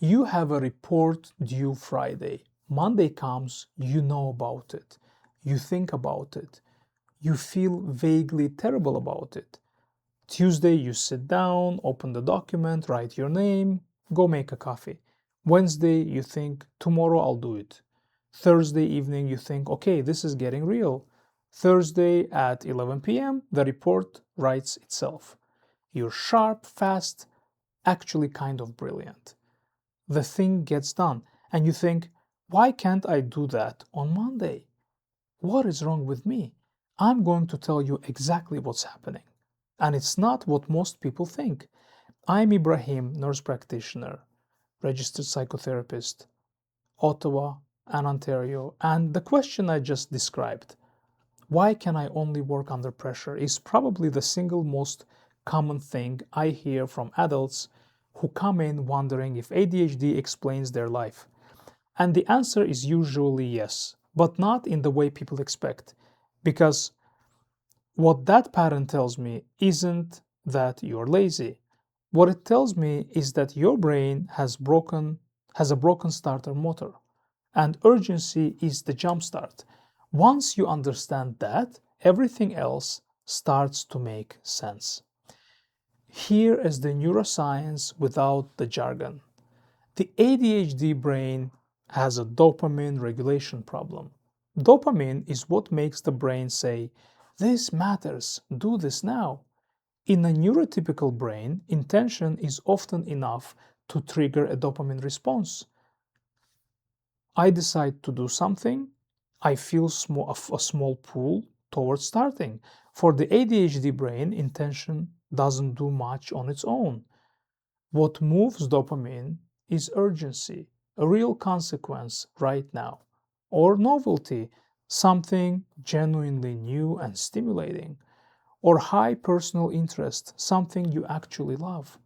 You have a report due Friday. Monday comes, you know about it. You think about it. You feel vaguely terrible about it. Tuesday, you sit down, open the document, write your name, go make a coffee. Wednesday, you think, tomorrow I'll do it. Thursday evening, you think, okay, this is getting real. Thursday at 11 p.m., the report writes itself. You're sharp, fast, actually kind of brilliant. The thing gets done, and you think, why can't I do that on Monday? What is wrong with me? I'm going to tell you exactly what's happening. And it's not what most people think. I'm Ibrahim, nurse practitioner, registered psychotherapist, Ottawa and Ontario. And the question I just described, why can I only work under pressure, is probably the single most common thing I hear from adults who come in wondering if ADHD explains their life. And the answer is usually yes, but not in the way people expect. Because what that pattern tells me isn't that you're lazy. What it tells me is that your brain has a broken starter motor, and urgency is the jumpstart. Once you understand that, everything else starts to make sense. Here is the neuroscience without the jargon. The ADHD brain has a dopamine regulation problem. Dopamine is what makes the brain say, this matters, do this now. In a neurotypical brain, intention is often enough to trigger a dopamine response. I decide to do something, I feel a small pull towards starting. For the ADHD brain, intention doesn't do much on its own. What moves dopamine is urgency, a real consequence right now, or novelty, something genuinely new and stimulating, or high personal interest, something you actually love,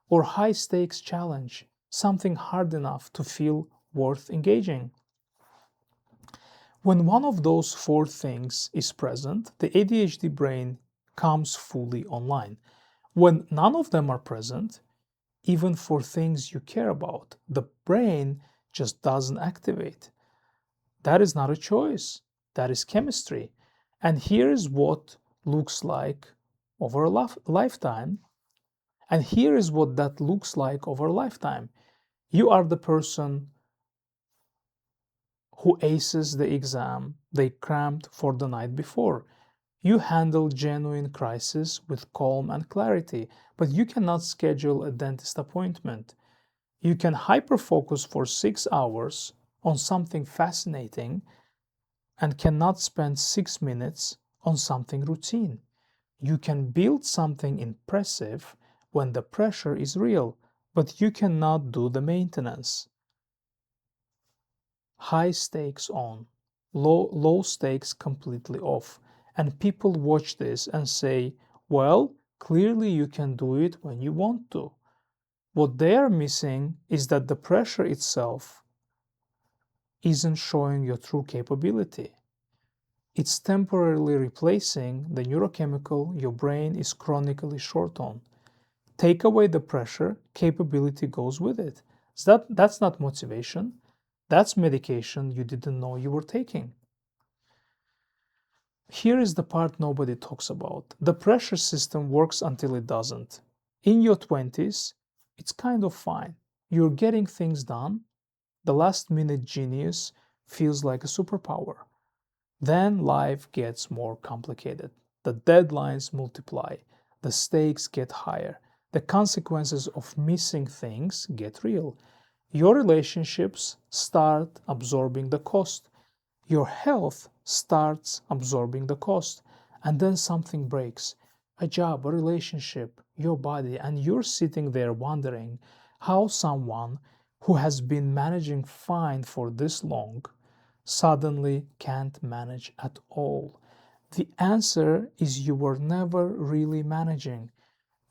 or high stakes challenge, something hard enough to feel worth engaging. When one of those four things is present, the ADHD brain comes fully online. When none of them are present, even for things you care about, the brain just doesn't activate. That is not a choice, that is chemistry. And here is what looks like over a lifetime. And here is what that looks like over a lifetime. You are the person who aces the exam they crammed for the night before. You handle genuine crisis with calm and clarity, but you cannot schedule a dentist appointment. You can hyper-focus for 6 hours on something fascinating and cannot spend 6 minutes on something routine. You can build something impressive when the pressure is real, but you cannot do the maintenance. High stakes on, low stakes completely off. And people watch this and say, well, clearly you can do it when you want to. What they are missing is that the pressure itself isn't showing your true capability. It's temporarily replacing the neurochemical your brain is chronically short on. Take away the pressure, capability goes with it. That's not motivation. That's medication you didn't know you were taking. Here is the part nobody talks about. The pressure system works until it doesn't. In your 20s, it's kind of fine. You're getting things done. The last minute genius feels like a superpower. Then life gets more complicated. The deadlines multiply. The stakes get higher. The consequences of missing things get real. Your relationships start absorbing the cost. Your health starts absorbing the cost. And then something breaks. A job, a relationship, your body, and you're sitting there wondering how someone who has been managing fine for this long suddenly can't manage at all. The answer is you were never really managing.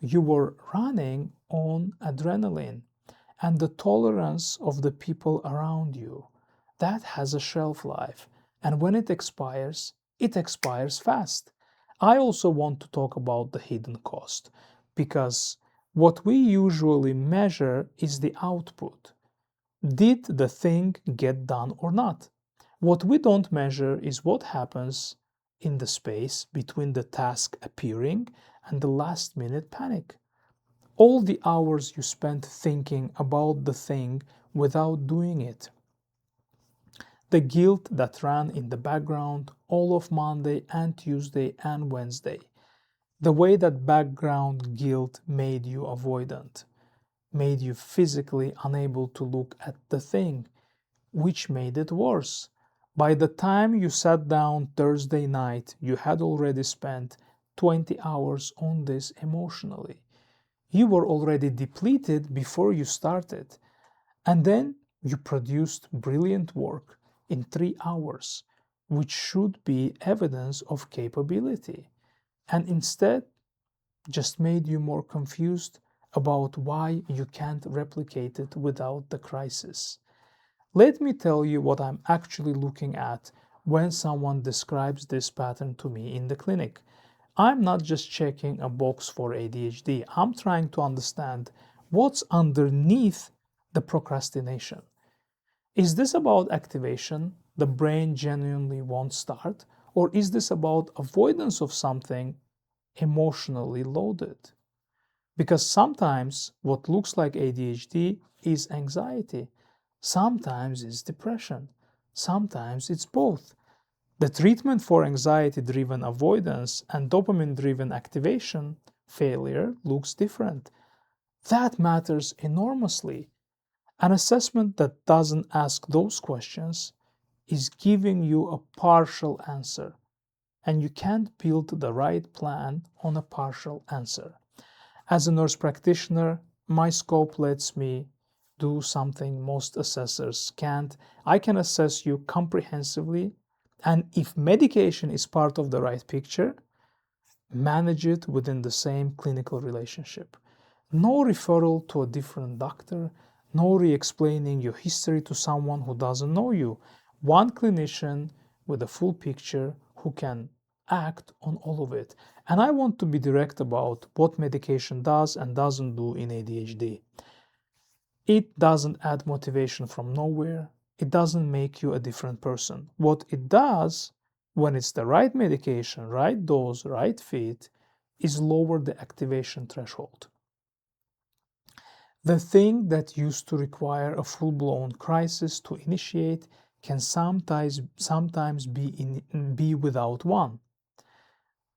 You were running on adrenaline and the tolerance of the people around you. That has a shelf life, and when it expires fast. I also want to talk about the hidden cost because what we usually measure is the output. Did the thing get done or not? What we don't measure is what happens in the space between the task appearing and the last minute panic. All the hours you spent thinking about the thing without doing it. The guilt that ran in the background all of Monday and Tuesday and Wednesday. The way that background guilt made you avoidant, made you physically unable to look at the thing, which made it worse. By the time you sat down Thursday night, you had already spent 20 hours on this emotionally. You were already depleted before you started. And then you produced brilliant work in 3 hours, which should be evidence of capability, and instead just made you more confused about why you can't replicate it without the crisis. Let me tell you what I'm actually looking at when someone describes this pattern to me in the clinic. I'm not just checking a box for ADHD, I'm trying to understand what's underneath the procrastination. Is this about activation? The brain genuinely won't start? Or is this about avoidance of something emotionally loaded? Because sometimes what looks like ADHD is anxiety, sometimes it's depression, sometimes it's both. The treatment for anxiety driven avoidance and dopamine driven activation failure looks different. That matters enormously. An assessment that doesn't ask those questions is giving you a partial answer, and you can't build the right plan on a partial answer. As a nurse practitioner, my scope lets me do something most assessors can't. I can assess you comprehensively, and if medication is part of the right picture, manage it within the same clinical relationship. No referral to a different doctor, no re explaining your history to someone who doesn't know you. One clinician with a full picture who can act on all of it. And I want to be direct about what medication does and doesn't do in ADHD. It doesn't add motivation from nowhere. It doesn't make you a different person. What it does, when it's the right medication, right dose, right fit, is lower the activation threshold. The thing that used to require a full-blown crisis to initiate can sometimes be without one.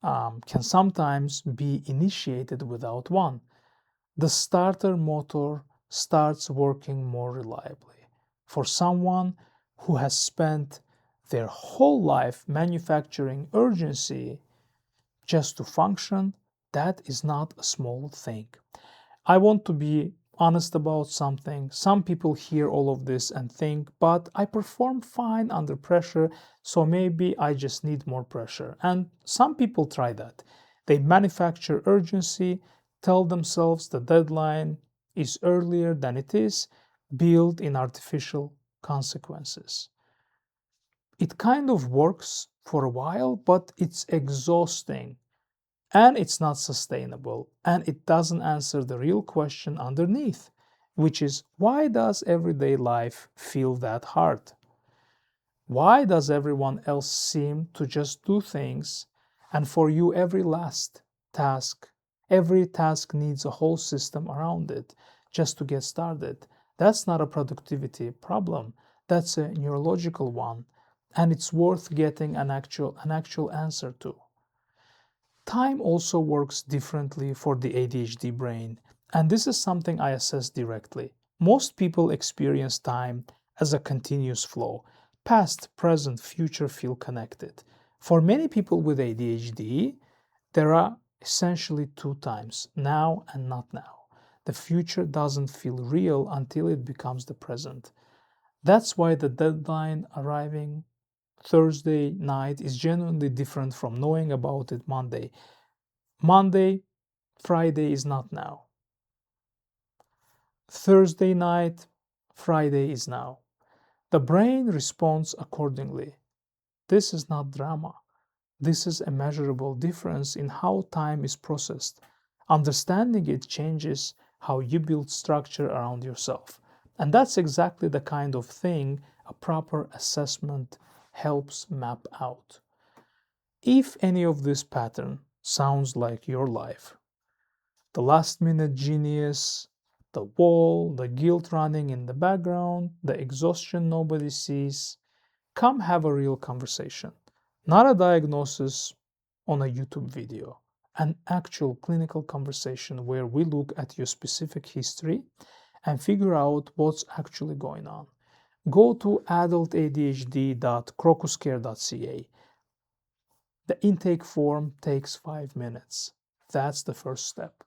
Can sometimes be initiated without one. The starter motor starts working more reliably. For someone who has spent their whole life manufacturing urgency just to function, that is not a small thing. I want to be honest about something. Some people hear all of this and think, but I perform fine under pressure, so maybe I just need more pressure. And some people try that. They manufacture urgency, tell themselves the deadline is earlier than it is, build in artificial consequences. It kind of works for a while, but it's exhausting and it's not sustainable, and it doesn't answer the real question underneath, which is why does everyday life feel that hard? Why does everyone else seem to just do things, and for you every task needs a whole system around it just to get started? That's not a productivity problem, that's a neurological one, and it's worth getting an actual answer to. Time also works differently for the ADHD brain, and this is something I assess directly. Most people experience time as a continuous flow. Past, present, future feel connected. For many people with ADHD, there are essentially two times, now and not now. The future doesn't feel real until it becomes the present. That's why the deadline arriving Thursday night is genuinely different from knowing about it Monday. Monday, Friday is not now. Thursday night, Friday is now. The brain responds accordingly. This is not drama. This is a measurable difference in how time is processed. Understanding it changes how you build structure around yourself. And that's exactly the kind of thing a proper assessment helps map out. If any of this pattern sounds like your life, the last minute genius, the wall, the guilt running in the background, the exhaustion nobody sees, come have a real conversation. Not a diagnosis on a YouTube video, an actual clinical conversation where we look at your specific history and figure out what's actually going on. Go to adultadhd.crocuscare.ca. The intake form takes 5 minutes. That's the first step.